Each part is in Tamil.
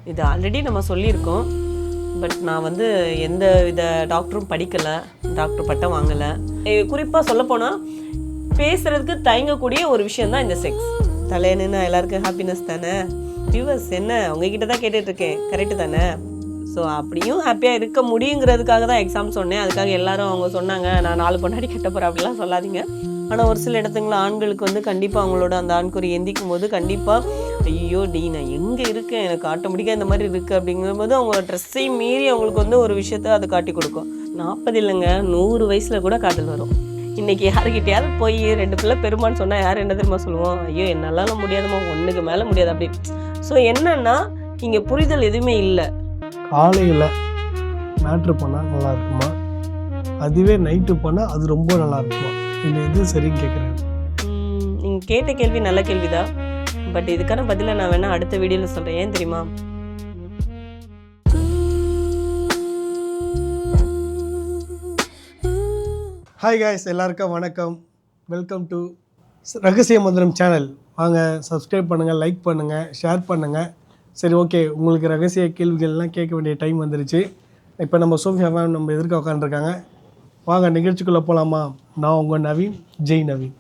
இது ஆல்ரெடி நம்ம சொல்லியிருக்கோம். பட் நான் வந்து எந்த வித டாக்டரும் படிக்கலை, டாக்டர் பட்டம் வாங்கலை. குறிப்பாக சொல்லப்போனால் பேசுகிறதுக்கு தயங்கக்கூடிய ஒரு விஷயந்தான் இந்த செக்ஸ். தலையணுன்னா எல்லாருக்கும் ஹாப்பினஸ் தானே. வியூவர்ஸ் என்ன உங்ககிட்ட தான் கேட்டுட்ருக்கேன், கரெக்டு தானே? ஸோ அப்படியும் ஹாப்பியாக இருக்க முடியுங்கிறதுக்காக தான் எக்ஸாம் சொன்னேன். அதுக்காக எல்லாரும் அவங்க சொன்னாங்க நான் 4 பொண்டாட்டி கட்ட போகிறேன் அப்படிலாம் சொல்லாதீங்க. ஆனால் ஒரு சில இடத்துங்கள ஆண்களுக்கு வந்து கண்டிப்பாக அவங்களோட அந்த ஆண்குறி எந்திக்கும் போது கண்டிப்பாக ஐயோ நான் எங்கே இருக்கேன், எனக்கு ஆட்டோமேட்டிக்காக இந்த மாதிரி இருக்குது அப்படிங்கும்போது அவங்க ட்ரெஸ்ஸையும் மீறி அவங்களுக்கு வந்து ஒரு விஷயத்த அதை காட்டி கொடுக்கும். 40 இல்லைங்க, 100 வயசில் கூட காதல் வரும். இன்றைக்கி யாருக்கிட்டையாவது போய் 2 பிள்ளை பெருமான்னு சொன்னால் யார் என்ன தெரியுமா சொல்லுவோம்? ஐயோ என்னாலாம் முடியாதுமா, 1க்கு மேலே முடியாது அப்படி. ஸோ என்னன்னா இங்கே புரிதல் எதுவுமே இல்லை. காலையில் மேட்ரு பண்ணால் நல்லா இருக்குமா, அதுவே நைட்டு பண்ணால் அது ரொம்ப நல்லா இருக்குமா, இல்லை எது சரின்னு கேட்குறேன். நீங்கள் கேட்ட கேள்வி நல்ல கேள்விதான். பட் இதுக்கான பதிலை நான் வேணா அடுத்த வீடியோவில் சொல்கிறேன். ஏன் தெரியுமா? ஹாய் காய்ஸ், எல்லாருக்கும் வணக்கம். வெல்கம் டு ரகசிய மந்திரம் சேனல். வாங்க சப்ஸ்கிரைப் பண்ணுங்கள், லைக் பண்ணுங்கள், ஷேர் பண்ணுங்கள். சரி, ஓகே, உங்களுக்கு ரகசிய கேள்விகள்லாம் கேட்க வேண்டிய டைம் வந்துருச்சு. இப்போ நம்ம சோஃபியா மேம் நம்ம எதிர்க்க உட்காந்துருக்காங்க. வாங்க நிகழ்ச்சிக்குள்ளே போகலாமா? நான் உங்கள் நவீன், ஜெய் நவீன்.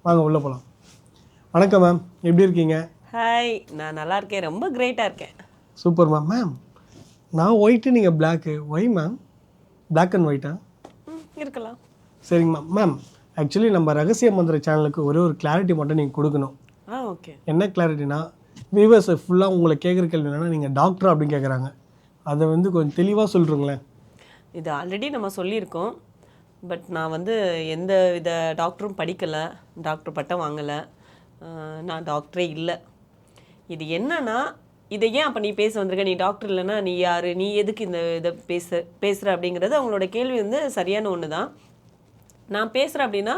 வாங்க உள்ளே போகலாம். வணக்கம் மேம், எப்படி இருக்கீங்க? ஹாய், நான் நல்லா இருக்கேன், ரொம்ப கிரேட்டாக இருக்கேன். Super ma'am. மேம் நான் ஒயிட்டு, நீங்கள் black. Why ma'am? Black and ஒயிட்டா? இருக்கலாம். சரிங்க மேம். மேம் ஆக்சுவலி நம்ம ரகசிய மந்திர சேனலுக்கு ஒரே ஒரு கிளாரிட்டி மட்டும் நீங்கள் கொடுக்கணும். ஓகே. என்ன கிளாரிட்டினா, வியூவர்ஸ் ஃபுல்லாக உங்களை கேட்குற கேள்வி என்னென்னா, நீங்கள் டாக்டர் அப்படின்னு கேட்குறாங்க. அதை வந்து கொஞ்சம் தெளிவாக சொல்கிறீங்களேன். இது ஆல்ரெடி நம்ம சொல்லியிருக்கோம். பட் நான் வந்து எந்த வித டாக்டரும் படிக்கலை, டாக்டர் பட்டம் வாங்கலை, நான் டாக்டரே இல்லை. இது என்னன்னா, இதை ஏன் அப்போ நீ பேச வந்திருக்க, நீ டாக்டர் இல்லைன்னா நீ யார், நீ எதுக்கு இந்த இதை பேசுகிற அப்படிங்கிறது அவங்களோட கேள்வி வந்து சரியான ஒன்று தான். நான் பேசுகிறேன் அப்படின்னா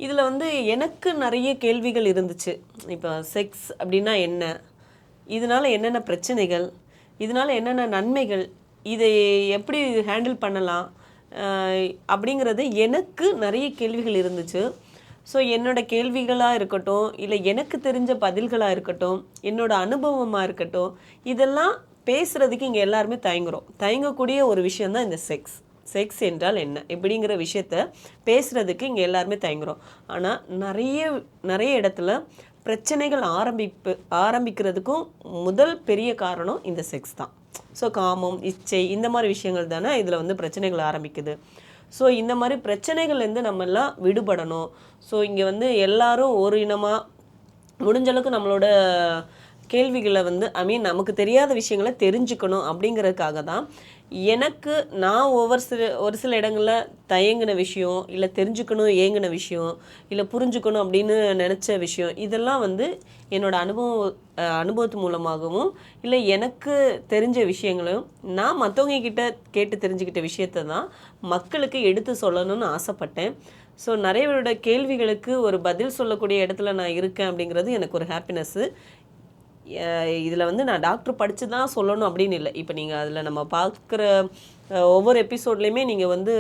இதில் வந்து எனக்கு நிறைய கேள்விகள் இருந்துச்சு. இப்போ செக்ஸ் அப்படின்னா என்ன, இதனால் என்னென்ன பிரச்சனைகள், இதனால் என்னென்ன நன்மைகள், இதை எப்படி ஹேண்டில் பண்ணலாம் அப்படிங்கிறது எனக்கு நிறைய கேள்விகள் இருந்துச்சு. ஸோ என்னோடய கேள்விகளாக இருக்கட்டும், இல்லை எனக்கு தெரிஞ்ச பதில்களாக இருக்கட்டும், என்னோடய அனுபவமாக இருக்கட்டும், இதெல்லாம் பேசுகிறதுக்கு இங்கே எல்லாருமே தயங்கக்கூடிய ஒரு விஷயந்தான் இந்த செக்ஸ். செக்ஸ் என்றால் என்ன இப்படிங்கிற விஷயத்த பேசுகிறதுக்கு இங்கே எல்லாருமே தயங்குறோம். ஆனால் நிறைய இடத்துல பிரச்சனைகள் ஆரம்பிக்கிறதுக்கும் முதல் பெரிய காரணம் இந்த செக்ஸ் தான். ஸோ காமம், இச்சை, இந்த மாதிரி விஷயங்கள் தானே இதில் வந்து பிரச்சனைகள் ஆரம்பிக்குது. ஸோ இந்த மாதிரி பிரச்சனைகள்லேருந்து நம்மெல்லாம் விடுபடணும். ஸோ இங்கே வந்து எல்லாரும் ஒரு இனமாக முடிஞ்சளவுக்கு நம்மளோட கேள்விகளை வந்து நமக்கு தெரியாத விஷயங்களை தெரிஞ்சுக்கணும் அப்படிங்கிறதுக்காக தான் நான் ஒரு சில இடங்களில் தயங்கின விஷயம், இல்லை தெரிஞ்சுக்கணும் ஏங்கின விஷயம், இல்லை புரிஞ்சுக்கணும் அப்படின்னு நினச்ச விஷயம், இதெல்லாம் வந்து என்னோடய அனுபவத்து மூலமாகவும், இல்லை எனக்கு தெரிஞ்ச விஷயங்களையும் நான் மற்றவங்க கிட்ட கேட்டு தெரிஞ்சுக்கிட்ட விஷயத்த தான் மக்களுக்கு எடுத்து சொல்லணும்னு ஆசைப்பட்டேன். ஸோ நிறைய பேரோட கேள்விகளுக்கு ஒரு பதில் சொல்லக்கூடிய இடத்துல நான் இருக்கேன் அப்படிங்கிறது எனக்கு ஒரு ஹாப்பினஸ்ஸு. இதில் வந்து நான் டாக்டர் படித்து தான் சொல்லணும் அப்படின்னு இல்லை. இப்போ நீங்கள் அதில் நம்ம பார்க்குற ஒவ்வொரு எபிசோட்லேயுமே நீங்கள் வந்து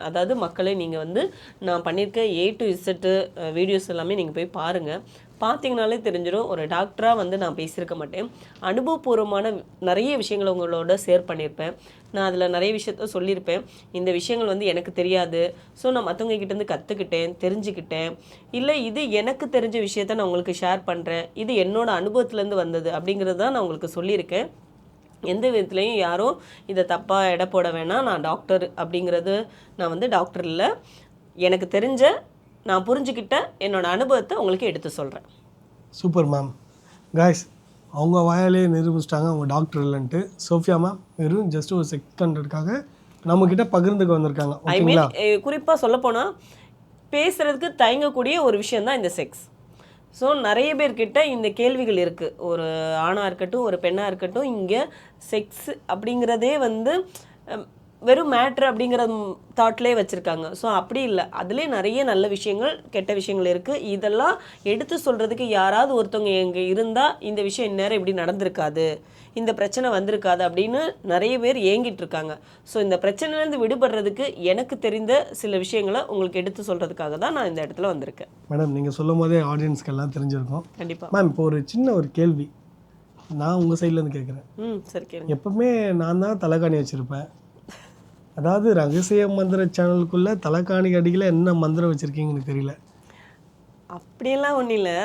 அதாவது மக்களை நீங்கள் வந்து நான் பண்ணியிருக்க A to Z வீடியோஸ் எல்லாமே நீங்கள் போய் பாருங்கள். பார்த்தீங்கனாலே தெரிஞ்சிடும். ஒரு டாக்டராக வந்து நான் பேசியிருக்க மாட்டேன். அனுபவபூர்வமான நிறைய விஷயங்களை உங்களோட ஷேர் பண்ணியிருப்பேன். நான் அதில் நிறைய விஷயத்த சொல்லியிருப்பேன். இந்த விஷயங்கள் வந்து எனக்கு தெரியாது, ஸோ நான் மற்றவங்க கிட்டேருந்து கற்றுக்கிட்டேன், தெரிஞ்சுக்கிட்டேன், இல்லை இது எனக்கு தெரிஞ்ச விஷயத்த நான் உங்களுக்கு ஷேர் பண்ணுறேன், இது என்னோடய அனுபவத்துலேருந்து வந்தது அப்படிங்கிறது தான் நான் உங்களுக்கு சொல்லியிருக்கேன். எந்த விதத்துலையும் யாரும் இதை தப்பாக எடை போட வேணாம். நான் டாக்டர் அப்படிங்கிறது நான் வந்து டாக்டர் இல்லை. எனக்கு தெரிஞ்ச நான் புரிஞ்சுக்கிட்ட என்னோடய அனுபவத்தை உங்களுக்கு எடுத்து சொல்கிறேன். Super ma'am. காய்ஸ், அவங்க வாயாலே நிரூபிச்சிட்டாங்க அவங்க டாக்டர் இல்லைன்ட்டு. சோஃபியா மேம் வெறும் ஜஸ்ட் ஒரு செகண்டுக்காக நம்மக்கிட்ட பகிர்ந்துக்கு வந்திருக்காங்க. ஓகேங்களா? குறிப்பாக சொல்லப்போனால் பேசுகிறதுக்கு தயங்கக்கூடிய ஒரு விஷயந்தான் இந்த செக்ஸ். ஸோ நிறைய பேர்கிட்ட இந்த கேள்விகள் இருக்குது. ஒரு ஆணாக இருக்கட்டும், ஒரு பெண்ணாக இருக்கட்டும், இங்கே செக்ஸ் அப்படிங்கிறதே வந்து வெறும் மேட்ரு அப்படிங்கிற தாட்லேயே வச்சுருக்காங்க. ஸோ அப்படி இல்லை, அதுலேயே நிறைய நல்ல விஷயங்கள், கெட்ட விஷயங்கள் இருக்குது. இதெல்லாம் எடுத்து சொல்கிறதுக்கு யாராவது ஒருத்தவங்க எங்கே இருந்தால் இந்த விஷயம் இந்நேரம் இப்படி நடந்திருக்காது, இந்த பிரச்சனை வந்திருக்காது அப்படின்னு நிறைய பேர் ஏங்கிட்டு இருக்காங்க. ஸோ இந்த பிரச்சனையிலேருந்து விடுபடுறதுக்கு எனக்கு தெரிந்த சில விஷயங்களை உங்களுக்கு எடுத்து சொல்கிறதுக்காக தான் நான் இந்த இடத்துல வந்திருக்கேன். மேடம், நீங்கள் சொல்லும் போதே ஆடியன்ஸ்க்கு எல்லாம் தெரிஞ்சிருக்கும். கண்டிப்பாக மேம், இப்போ ஒரு சின்ன ஒரு கேள்வி. நான் உங்கள் சைட்லேருந்து கேட்குறேன். சரி கேளுங்க. எப்பவுமே நான் தான் தலைகாணி வச்சுருப்பேன். அதாவது ரகசிய மந்திர சேனலுக்குள்ளே தலைகாணிக்கு அடியில் என்ன மந்திரம் வச்சுருக்கீங்கன்னு தெரியல. அப்படியெல்லாம் ஒன்றும் இல்லை.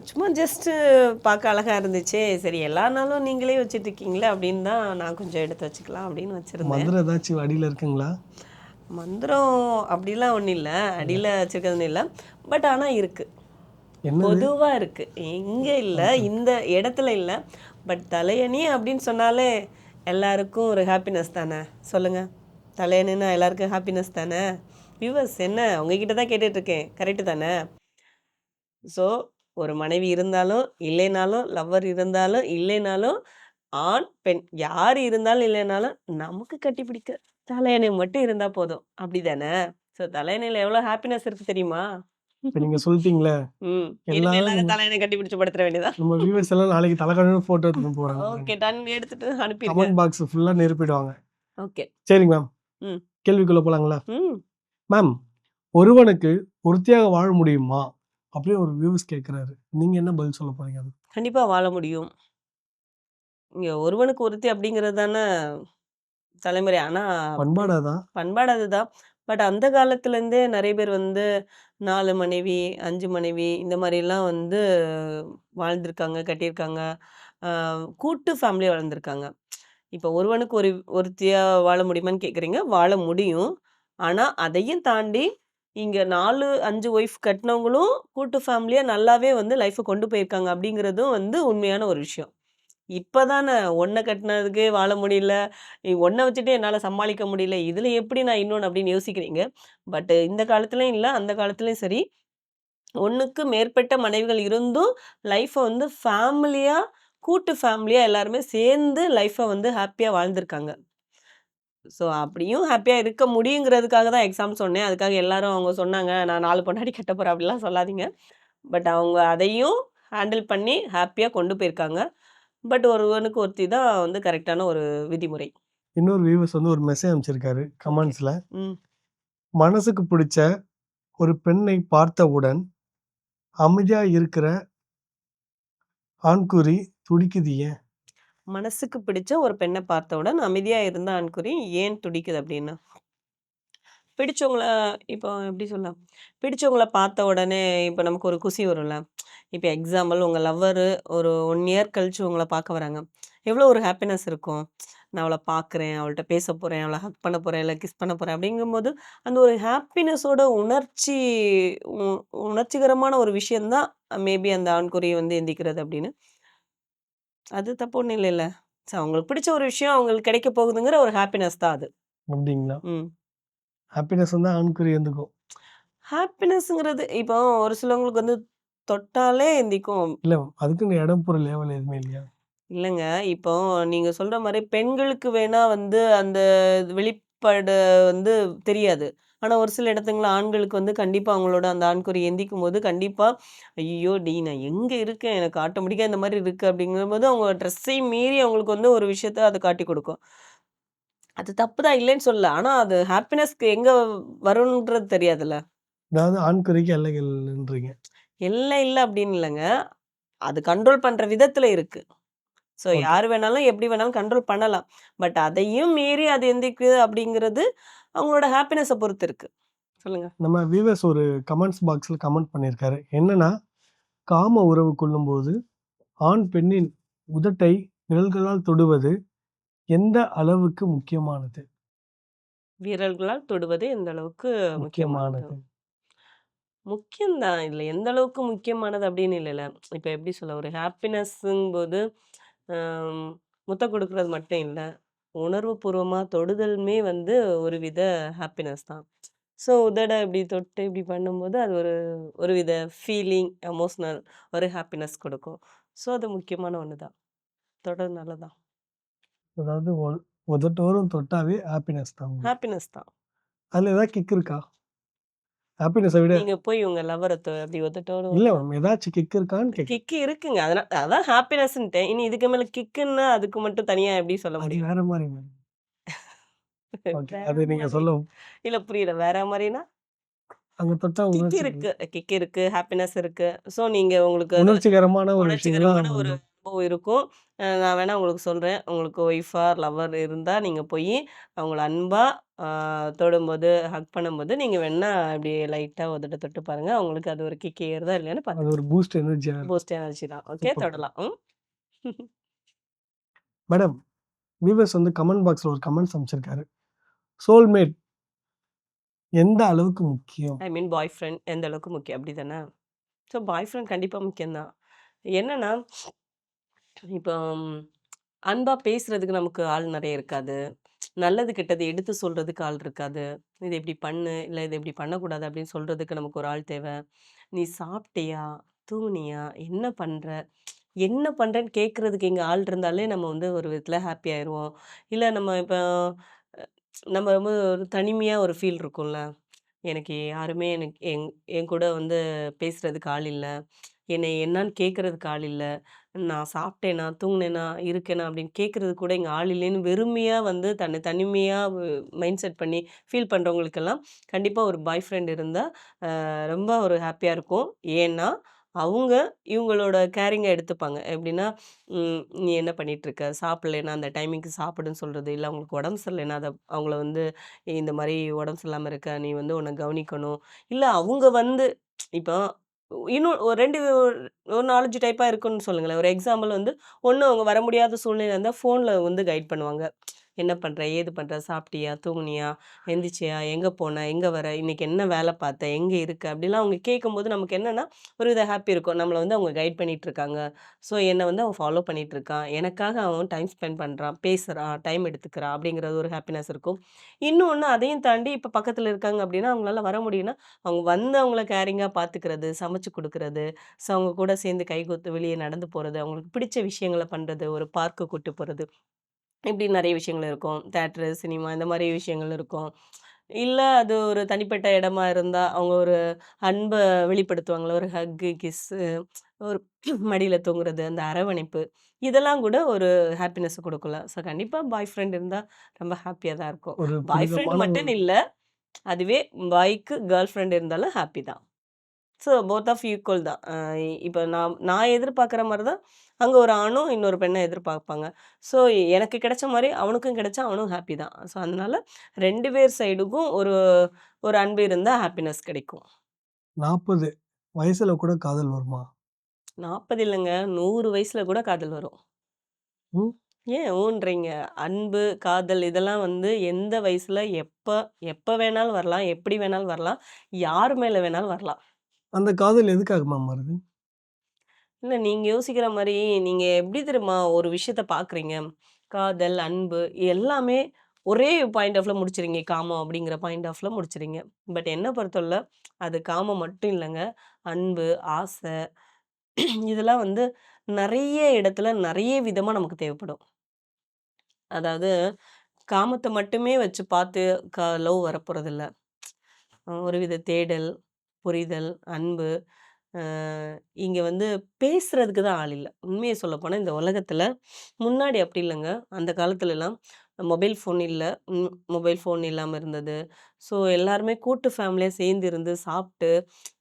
சும்மா ஜஸ்ட்டு பார்க்க அழகாக இருந்துச்சு. சரி எல்லா நாளும் நீங்களே வச்சுட்டு இருக்கீங்களே அப்படின்னு தான் நான் கொஞ்சம் எடுத்து வச்சுக்கலாம் அப்படின்னு வச்சுருந்தேன். மந்திரம் ஏதாச்சும் அடியில் இருக்குங்களா? மந்திரம் அப்படிலாம் ஒன்றும் இல்லை, அடியில் வச்சுருக்கிறதுன்னு இல்லை. பட் ஆனால் இருக்குது, என்ன பொதுவாக இருக்குது. எங்கே இல்லை, இந்த இடத்துல இல்லை. பட் தலையணி அப்படின்னு சொன்னாலே எல்லாருக்கும் ஒரு ஹாப்பினஸ் தானே, சொல்லுங்கள். தலையணின்னா எல்லாருக்கும் ஹாப்பினஸ் தானே. வியூவர்ஸ் என்ன உங்ககிட்ட தான் கேட்டுட்ருக்கேன், கரெக்டு தானே? ஸோ ஒரு மனைவி இருந்தாலும் இல்லைனாலும், லவ்வர் இருந்தாலும் இல்லைனாலும், ஆண் பெண் யார் இருந்தாலும் இல்லைனாலும் நமக்கு கட்டி பிடிக்க தலையணை மட்டும் இருந்தால் போதும், அப்படி தானே? ஸோ தலையணையில் எவ்வளோ ஹாப்பினஸ் இருக்குது தெரியுமா? இப்போ நீங்கள் சொல்லிட்டீங்களே, இனிமேல் எல்லாரும் தலையணை கட்டி பிடிச்சி படுத்துற வேண்டியதா? நம்ம வியூவர்ஸ் எல்லாம் நாளைக்கு தலைகாணியோட ஃபோட்டோ எடுத்துன்னு போகிறாங்க. ஓகே, டன் எடுத்துட்டு அனுப்பிடுங்க. கமெண்ட் பாக்ஸ் ஃபுல்லாக நிரப்பிடுவாங்க. ஓகே, சரிங்க மேம். ம் கேள்விக்குள்ளே போகலாங்களா? ம் மேம், ஒருவனுக்கு ஒருத்தியாக வாழ முடியுமா அப்படின்னு ஒரு வியூஸ் கேட்குறாரு. நீங்கள் என்ன பதில் சொல்ல போறீங்க? அது கண்டிப்பாக வாழ முடியும். இங்கே ஒருவனுக்கு ஒருத்தி அப்படிங்கிறது தானே தலைமுறை. ஆனால் பண்பாடாதான். பண்பாடு அதுதான். பட் அந்த காலத்துலேருந்தே நிறைய பேர் வந்து 4 மனைவி 5 மனைவி இந்த மாதிரிலாம் வந்து வாழ்ந்திருக்காங்க, கட்டியிருக்காங்க. கூட்டு ஃபேமிலியாக வளர்ந்துருக்காங்க. இப்போ ஒருவனுக்கு ஒருத்தியாக வாழ முடியுமான்னு கேட்குறீங்க. வாழ முடியும். ஆனால் அதையும் தாண்டி இங்கே 4, 5 ஒய்ஃப் கட்டினவங்களும் கூட்டு ஃபேமிலியாக நல்லாவே வந்து லைஃப்பை கொண்டு போயிருக்காங்க அப்படிங்கிறதும் வந்து உண்மையான ஒரு விஷயம். இப்போ தானே ஒன்றை கட்டினதுக்கே வாழ முடியல, ஒன்றை வச்சுட்டு என்னால் சமாளிக்க முடியல, இதில் எப்படி நான் இன்னொன்று அப்படின்னு யோசிக்கிறீங்க. பட் இந்த காலத்துலேயும் இல்லை, அந்த காலத்துலேயும் சரி, ஒன்றுக்கு மேற்பட்ட மனைவிகள் இருந்தும் லைஃப்பை வந்து ஃபேமிலியாக, கூட்டு ஃபேமிலியாக எல்லாருமே சேர்ந்து லைஃப்பை வந்து ஹாப்பியாக வாழ்ந்திருக்காங்க. ஸோ அப்படியும் ஹாப்பியாக இருக்க முடியுங்கிறதுக்காக தான் எக்ஸாம் சொன்னேன். அதுக்காக எல்லாரும் அவங்க சொன்னாங்க நான் 4 பொண்டாட்டி கட்ட போகிறேன் அப்படிலாம் சொல்லாதீங்க. பட் அவங்க அதையும் ஹேண்டில் பண்ணி ஹாப்பியாக கொண்டு போயிருக்காங்க. பட் ஒருவனுக்கு ஒருத்தி தான் வந்து கரெக்டான ஒரு விதிமுறை. இன்னொரு வியூவர்ஸ் வந்து ஒரு மெசேஜ் அனுப்பிச்சிருக்காரு கமெண்ட்ஸில். ம் மனசுக்கு பிடிச்ச ஒரு பெண்ணை பார்த்தவுடன் அமைதியாக இருக்கிற ஆண்குறி துடிக்குது ஏன்? மனசுக்கு பிடிச்ச ஒரு பெண்ணை பார்த்தவுடன் அமைதியாக இருந்த ஆண்குறி ஏன் துடிக்குது அப்படின்னு. பிடிச்சவங்கள இப்போ எப்படி சொல்லலாம், பிடிச்சவங்கள பார்த்த உடனே இப்போ நமக்கு ஒரு குஷி வரும்ல. இப்போ எக்ஸாம்பிள் உங்கள் லவ்வரு ஒரு 1 இயர் கழிச்சு உங்களை பார்க்க வராங்க. எவ்வளோ ஒரு ஹாப்பினஸ் இருக்கும். நான் அவளை பார்க்குறேன், அவள்கிட்ட பேச போகிறேன், அவளை ஹக் பண்ண போகிறேன், இல்லை கிஸ் பண்ண போகிறேன் அப்படிங்கும்போது அந்த ஒரு ஹாப்பினஸோட உணர்ச்சிகரமான ஒரு விஷயந்தான் மேபி அந்த ஆண்குறியை வந்து எந்திக்கிறது அப்படின்னு. அது தப்பு ஒன்றும் இல்லைல்ல. ஸோ அவங்களுக்கு பிடிச்ச ஒரு விஷயம் அவங்களுக்கு கிடைக்க போகுதுங்கிற ஒரு ஹாப்பினஸ் தான் அது. அப்படிங்களா? ம் ஹாப்பினஸ் வந்து ஆண்குறி எந்துக்கும். ஹாப்பினஸ்ங்கிறது இப்போ ஒரு சிலவங்களுக்கு வந்து தொட்டாலே எந்திக்கும். இல்லை, அதுக்குன்னு இடம் பொருள் லேவல் எதுவுமே இல்லையா? இல்லைங்க. இப்போ நீங்க சொல்ற மாரி பெண்களுக்கு வேணா வந்து அந்த வெளிப்பாடு வந்து தெரியாது. ஆனா ஒரு சில இடத்துங்கள்ல ஆண்களுக்கு வந்து கண்டிப்பா அவங்களோட அந்த ஆண்குறி எந்திக்கும்போது கண்டிப்பா, "ஐயய்யோ! நான் எங்க இருக்கேன்? எனக்கு ஆட்டோமேட்டிக்கா இந்த மாரி இருக்கு." அப்படிங்கும்போது அவங்க ட்ரெஸ்ஸையும் மீறி அவங்களுக்கு வந்து ஒரு விஷயத்த அது காட்டிக் குடுக்கும். அது தப்பு தான் இல்லைன்னு சொல்லல. ஆனா அது ஹாப்பினஸ்க்கு எங்க வரும்ன்றது தெரியாதுல்ல. அதாவது ஆண்குறிக்கு எல்லைகள்ன்றீங்க. எல்லை இல்ல அப்படின்னு இல்லங்க. அது கண்ட்ரோல் பண்ற விதத்துல இருக்கு. So okay. யார் வேணாலும், எப்படி வேணாலும் கண்ட்ரோல் பண்ணலாம். பட் அதையும் மீறி அது எந்திக்குது அப்படிங்கிறது அவங்களோட ஹாப்பினஸ பொறுத்து இருக்கு. சொல்லுங்க. நம்ம வியூவர்ஸ் ஒரு கமெண்ட்ஸ் பாக்ஸில் கமெண்ட் பண்ணியிருக்காரு. என்னன்னா, காம உறவு கொள்ளும்போது ஆண் பெண்ணின் உதட்டை விரல்களால் தொடுவது எந்த அளவுக்கு முக்கியமானது? வீரர்களால் தொடுவது எந்த அளவுக்கு முக்கியமானது? முக்கியமானது. முக்கியம் தான். இதுல எந்த அளவுக்கு முக்கியமானது அப்படின்னு இல்லைல்ல. இப்ப எப்படி சொல்ல ஒரு ஹாப்பினஸ்ங்கும்போது அம் முத்தம் குடுக்குறது மட்டும் இல்ல. உணர்வுபூர்வமா தொடுதலுமே வந்து ஒரு வித ஹாப்பினஸ் தான். ஸோ உதட இப்படி தொட்டு இப்படி பண்ணும்போது அது ஒரு ஒரு வித ஃபீலிங், எமோஷனல் ஒரு ஹாப்பினஸ் கொடுக்கும். ஸோ அது முக்கியமான ஒண்ணு தான். தொடர் நல்லதான். அதாவது உதட்டோரம் தொட்டாவே ஹாப்பினஸ் தான் உங்களுக்கு. ஹாப்பினஸ் தான். அதில் ஏதாவது கிக் இருக்கா? ஹாப்பினஸை விட நீங்க போய் உங்க லவ்வர அப்படி உதட்டோட இல்லை மேம், ஏதாச்சும் கிக் இருக்கான்னு கேட்குறேன். கிக்கு இருக்குங்க. அதான் ஹாப்பினஸ்ன்ட்டேன். இனி இதுக்கு மேல கிக்குன்னா அதுக்கு மட்டும் தனியா எப்படி சொல்ல அது முடியும்? வேற மாதிரி மேம். ஓகே, வேற அது நீங்கள் மாதிரி. சொல்ல இல்ல புரியல. வேற மாரின்னா? அங்கே தொட்டா கிக் உணர்ச்சி இருக்கு. கிக் இருக்கு. ஹாப்பினஸ் இருக்கு. ஸோ நீங்க உங்களுக்கு அந்த உணர்ச்சிகரமான ஒரு விஷயங்கள்லாம் உணர்ச்சிகரமான ஒரு அனுபவம் இருக்கும். நான் வேணா உங்களுக்கு சொல்றேன். உங்களுக்கு ஒய்ஃபா, லவர் இருந்தா நீங்க போயி அவங்கள அன்பா அ தொடும்போது, ஹக் பண்ணும்போது நீங்க வேணா இப்படி லைட்டா உதட்ட தொட்டு பாருங்க. அவங்களுக்கு அது ஒரு கிக் ஏறுதா இல்லையான்னு அது பார்த்துக்கலாம். ஒரு பூஸ்ட் எனர்ஜியா இருக்கும். பூஸ்ட் எனர்ஜி தான். Okay super. தொடலாம். ம். மேடம், வியூவர்ஸ் வந்து கமெண்ட் பாக்ஸ்ல ஒரு கமெண்ட்ஸ் அனுப்பிச்சிருக்காரு. சோல்மேட் எந்த அளவுக்கு முக்கியம்? ஐ மீன் பாய் ஃப்ரெண்ட் எந்த அளவுக்கு முக்கியம் அப்படிதானே? ஸோ பாய் ஃப்ரெண்ட் கண்டிப்பா முக்கியம் தான். என்னன்னா, இப்போ அன்பா பேசுறதுக்கு நமக்கு ஆள் நெறைய இருக்காது. நல்லது கெட்டது எடுத்து சொல்றதுக்கு ஆள் இருக்காது. "இத இப்படி பண்ணு, இல்ல இத இப்படி பண்ணக்கூடாது" அப்படின்னு சொல்றதுக்கு நமக்கு ஒரு ஆள் தேவ. "நீ சாப்பிட்டியா? தூங்குனியா? என்ன பண்ற?" என்ன பண்றேன்னு கேட்கறதுக்கு இங்க ஆள் இருந்தாலே நம்ம வந்து ஒரு விதத்துல ஹாப்பி ஆயிருவோம். இல்ல நம்ம இப்ப நம்ம ரொம்ப ஒரு தனிமையா ஒரு ஃபீல் இருக்கும்ல. எனக்கு யாருமே எனக்கு என் கூட வந்து பேசுறதுக்கு ஆள் இல்ல. என்னை என்னான்னு கேட்கறதுக்கு ஆள் இல்ல. நான் சாப்பிட்டேனா, தூங்குனேனா, இருக்கேனா அப்படின்னு கேட்கறதுக்கு கூட இங்க ஆள் இல்லைன்னு வெறுமையா வந்து தன்னை தனிமையா மைண்ட் செட் பண்ணி ஃபீல் பண்றவங்களுக்கெல்லாம் கண்டிப்பா ஒரு பாய் ஃப்ரெண்ட் இருந்தா ரொம்ப ஒரு ஹாப்பியா இருக்கும். ஏன்னா, அவங்க இவங்களோட கேரிங்க எடுத்துப்பாங்க. எப்படின்னா, "நீ என்ன பண்ணிட்டுருக்க? சாப்பிடலைன்னா அந்த டைமிங்க்கு சாப்பிடுன்னு சொல்றது." இல்ல அவங்களுக்கு உடம்பு சரியில்லைன்னா அவங்கள வந்து இந்த மாரி உடம்பு சரியில்லாம இருக்க, நீ வந்து உன்ன கவனிக்கணும். இல்ல அவங்க வந்து இப்போ இன்னும் ஒரு 2 ஒரு 4, 5 டைப்பா இருக்குன்னு சொல்லுங்களேன். ஒரு எக்ஸாம்பிள் வந்து, ஒண்ணு அவங்க வர முடியாத சூழ்நிலை இருந்தா ஃபோன்ல வந்து கைட் பண்ணுவாங்க. என்ன பண்ற? ஏது பண்ற? சாப்பிட்டியா? தூங்குனியா? எந்திரிச்சியா? எங்க போன? எங்க வர? இன்னைக்கு என்ன வேலை பார்த்த? எங்க இருக்க? அப்படிலாம் அவங்க கேட்கும்போது நமக்கு என்னன்னா, ஒரு வித ஹாப்பி இருக்கும். நம்மள வந்து அவங்க கைட் பண்ணிட்டு இருக்காங்க. ஸோ என்ன வந்து அவன் ஃபாலோ பண்ணிட்டு இருக்கான். எனக்காக அவன் டைம் ஸ்பெண்ட் பண்றான், பேசுறான், டைம் எடுத்துக்கிறான் அப்படிங்கிறது ஒரு ஹாப்பினஸ் இருக்கும். இன்னொன்னு அதையும் தாண்டி இப்ப பக்கத்துல இருக்காங்க அப்படின்னா, அவங்களால வர முடியும்னா, அவங்க வந்து அவங்கள கேரிங்கா பார்த்துக்கிறது, சமைச்சு குடுக்குறது, ஸோ அவங்க கூட சேர்ந்து கைகோத்து வெளிய நடந்து போறது, அவங்களுக்கு பிடிச்ச விஷயங்கள பண்றது, ஒரு பார்க்கு கூட்டு போறது. இப்படி நெறைய விஷயங்கள் இருக்கும். தியேட்டரு, சினிமா இந்த மாரி விஷயங்கள் இருக்கும். இல்ல அது ஒரு தனிப்பட்ட இடமா இருந்தா, அவங்க ஒரு அன்ப வெளிப்படுத்துவாங்கல்ல. ஒரு ஹக்கு, கிஸ்ஸு, ஒரு மடியில தூங்குறது, அந்த அரவணைப்பு. இதெல்லாம் கூட ஒரு ஹாப்பினஸ் குடுக்கும்ல. ஸோ கண்டிப்பா பாய் ஃப்ரெண்ட் இருந்தா ரொம்ப ஹாப்பியா தான் இருக்கும். ஒரு பாய் ஃப்ரெண்ட் புனிதமான ஒரு மட்டுன்னு இல்ல. அதுவே பாய்க்கு கேர்ள் ஃப்ரெண்ட் இருந்தாலும் ஹாப்பி தான். ஸோ போத் ஆஃப் ஈக்குவல் தான். இப்ப நான் நான் எதிர்பார்க்குற மாரி தான், அங்க ஒரு ஆணும் இன்னொரு பெண்ண எதிர்பார்ப்பாங்க. ஸோ எனக்கு கிடைச்ச மாரி அவனுக்கும் கிடைச்சா அவனும் ஹாப்பி தான். ஸோ அதனால 2 பேர் சைடுக்கும் ஒரு ஒரு அன்பு இருந்தா ஹாப்பினஸ் கிடைக்கும். 40 வயசுல கூட காதல் வருமா? 40 இல்லங்க, 100 வயசுல கூட காதல் வரும். ம். ஏன் ஊன்றீங்க? அன்பு, காதல் இதெல்லாம் வந்து எந்த வயசுல, எப்ப எப்ப வேணாலும் வரலாம், எப்படி வேணாலும் வரலாம், யார் மேல வேணாலும் வரலாம். அந்த காதல் எதுக்காக மேம் வருது? இல்ல நீங்க யோசிக்கிற மாரி, நீங்க எப்படி தெரியுமா ஒரு விஷயத்த பார்க்குறீங்க? காதல், அன்பு எல்லாமே ஒரே பாயிண்ட் ஆஃப்ல முடிச்சுறீங்க. காமம் அப்படிங்கிற பாயிண்ட் ஆஃப்ல முடிச்சுறீங்க. பட் என்ன பொறுத்தவரைல அது காமம் மட்டும் இல்லங்க. அன்பு, ஆசை இதெல்லாம் வந்து நெறைய இடத்துல, நெறைய விதமா நமக்கு தேவைப்படும். அதாவது காமத்த மட்டுமே வச்சு பார்த்து லவ் வரப்போறதில்ல. ஒரு வித தேடல், புரிதல், அன்பு அ இங்க வந்து பேசுறதுக்கு தான் ஆள் இல்ல. உண்மைய சொல்லப்போனா இந்த உலகத்துல முன்னாடி அப்படி இல்லங்க. அந்த காலத்துலலாம் மொபைல் ஃபோன் இல்ல. மொபைல் ஃபோன் இல்லாம இருந்தது. ஸோ எல்லாருமே கூட்டு ஃபேமிலியா சேர்ந்து இருந்து சாப்ட்டு,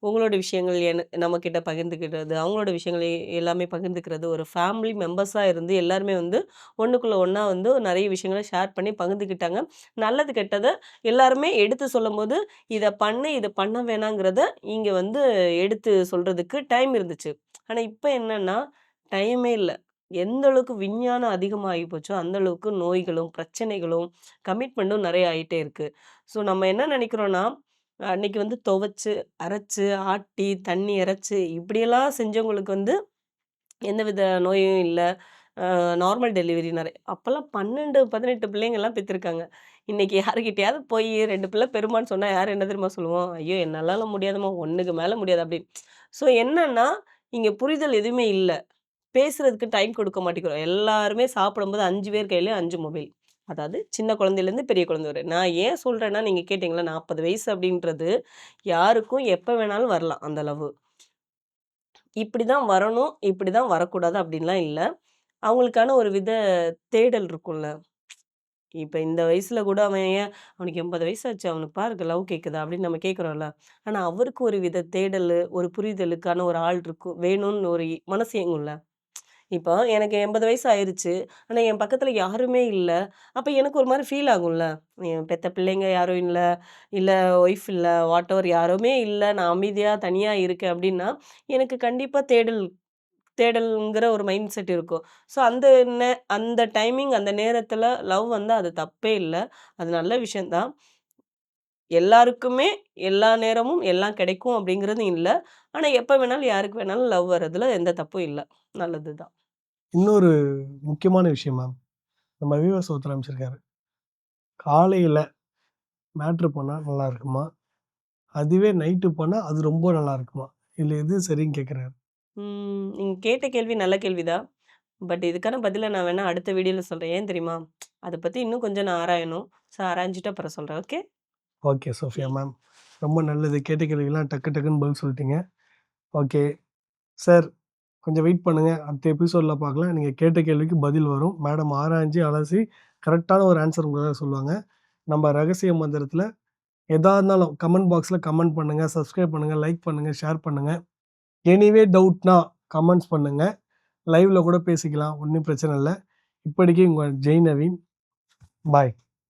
உங்களோட விஷயங்கள் நம்மகிட்ட பகிர்ந்துக்கிறது, அவங்களோட விஷயங்கள் எல்லாமே பகிர்ந்துக்கிறது, ஒரு ஃபேமிலி மெம்பர்ஸா இருந்து எல்லாருமே வந்து ஒண்ணுக்குள்ள ஒண்ணா வந்து நெறைய விஷயங்கள ஷேர் பண்ணி பகிர்ந்துக்கிட்டாங்க. நல்லது கெட்டத எல்லாருமே எடுத்து சொல்லும்போது, இத பண்ணு, இத பண்ண வேணாங்கிறத இங்க வந்து எடுத்து சொல்றதுக்கு டைம் இருந்துச்சு. ஆனா இப்ப என்னன்னா, டைமே இல்ல. எந்த அளவுக்கு விஞ்ஞானம் அதிகமாகி போச்சோ, அந்த அளவுக்கு நோய்களும், பிரச்சனைகளும், கமிட்மெண்ட்டும் நெறைய ஆயிட்டே இருக்கு. ஸோ நம்ம என்ன நெனைக்கிறோம்னா, அன்னைக்கு வந்து துவச்சு, அரைச்சு, ஆட்டி, தண்ணி இறைச்சு இப்படியெல்லாம் செஞ்சவங்களுக்கு வந்து எந்தவித நோயும் இல்ல. நார்மல் டெலிவரி அப்பலாம் 12, 18 பிள்ளைங்கலாம் பெத்திருக்காங்க. இன்னைக்கு யாருகிட்டயாவது போய் 2 பிள்ளை பெறுமான்னு சொன்னா யார் என்ன தெரியுமா சொல்லுவோம்? "ஐயோ! என்னாலாம் முடியாதும்மா. 1க்கு மேல முடியாது" அப்படி. ஸோ என்னன்னா, இங்க புரிதல் எதுவுமே இல்ல. பேசுறதுக்கு டைம் கொடுக்க மாட்டேங்கிறோம். எல்லாருமே சாப்பிடும்போது 5 பேர் கையிலயும் 5 மொபைல். அதாவது சின்ன குழந்தையிலேருந்து பெரிய குழந்தை வரை. நான் ஏன் சொல்றேன்னா, நீங்க கேட்டீங்கல்ல 40 வயசு அப்படின்றது யாருக்கும் எப்ப வேணாலும் வரலாம் அந்த லவ்வு. இப்படிதான் வரணும், இப்படிதான் வரக்கூடாது அப்படின்லாம் இல்ல. அவங்களுக்கான ஒரு வித தேடல் இருக்கும்ல. இப்ப இந்த வயசுல கூட அவன் ஏன் அவனுக்கு 80 வயசாச்சு அவனுக்கு பாருங்க லவ் கேட்குதா அப்படின்னு நம்ம கேட்குறோம்ல. ஆனா அவருக்கு ஒரு வித தேடலு, ஒரு புரிதலுக்கான ஒரு ஆள் இருக்கும். வேணும்னு ஒரு மனசு ஏங்கும்ல. இப்போ எனக்கு 80 வயசு ஆயிருச்சு. ஆனா என் பக்கத்துல யாருமே இல்ல. அப்ப எனக்கு ஒரு மாரி ஃபீல் ஆகும்ல. என் பெத்த பிள்ளைங்க யாரும் இல்ல, இல்ல ஒய்ஃப் இல்ல, வாட்டெவர் யாருமே இல்ல. நான் அமைதியா தனியா இருக்கேன் அப்டின்னா, எனக்கு கண்டிப்பா தேடல்ங்கிற ஒரு மைண்ட் செட் இருக்கும். ஸோ அந்த டைமிங் அந்த நேரத்துல லவ் வந்தா அது தப்பே இல்ல. அது நல்ல விஷயம் தான். எல்லாருக்குமே எல்லா நேரமும் எல்லாம் கிடைக்கும் அப்டிங்கிறது இல்ல. ஆனா எப்ப வேணாலும் யாருக்கு வேணாலும் லவ் வரதுல எந்த தப்பும் இல்ல. நல்லது தான். இன்னொரு முக்கியமான விஷயம் மேம். நம்ம வியூவர்ஸ் ஒருத்தர் அனுப்பிச்சிருக்காரு. காலையில மேட்ரு பண்ணா நல்லா இருக்குமா? அதுவே நைட்டு பண்ணா அது ரொம்ப நல்லா இருக்குமா? இதுல எது சரின்னு கேட்குறாரு. நீங்க கேட்ட கேள்வி நல்ல கேள்வி தான். பட் இதுக்கான பதில நான் வேணா அடுத்த வீடியோல சொல்றேன். ஏன் தெரியுமா? அத பத்தி இன்னும் கொஞ்சம் நான் ஆராயணும். ஸோ ஆராய்ஞ்சுட்டு அப்புறம் சொல்றேன். ஓகே? Okay Sophia ma'am. ரொம்ப நல்லது. கேட்ட கேள்விக்கெல்லாம் டக்கு டக்குன்னு பதில் சொல்லிட்டீங்க. ஓகே. சார் கொஞ்சம் வெயிட் பண்ணுங்க. அடுத்த எபிசோட்ல பார்க்கலாம். நீங்க கேட்ட கேள்விக்கு பதில் வரும். மேடம் ஆராய்ஞ்சு அலசி கரெக்ட்டான ஒரு ஆன்சர் உங்களுக்காக சொல்லுவாங்க. நம்ம ரகசிய மந்திரத்தில எதா இருந்தாலும் கமெண்ட் பாக்ஸ்ல கமெண்ட் பண்ணுங்க, சப்ஸ்கிரைப் பண்ணுங்க, லைக் பண்ணுங்க, ஷேர் பண்ணுங்க. எனிவே டவுட்னா கமெண்ட்ஸ் பண்ணுங்க. லைவ்ல கூட பேசிக்கலாம். ஒண்ணும் பிரச்சனை இல்ல. இப்படிக்கு உங்க ஜெய் நவீன். பாய்.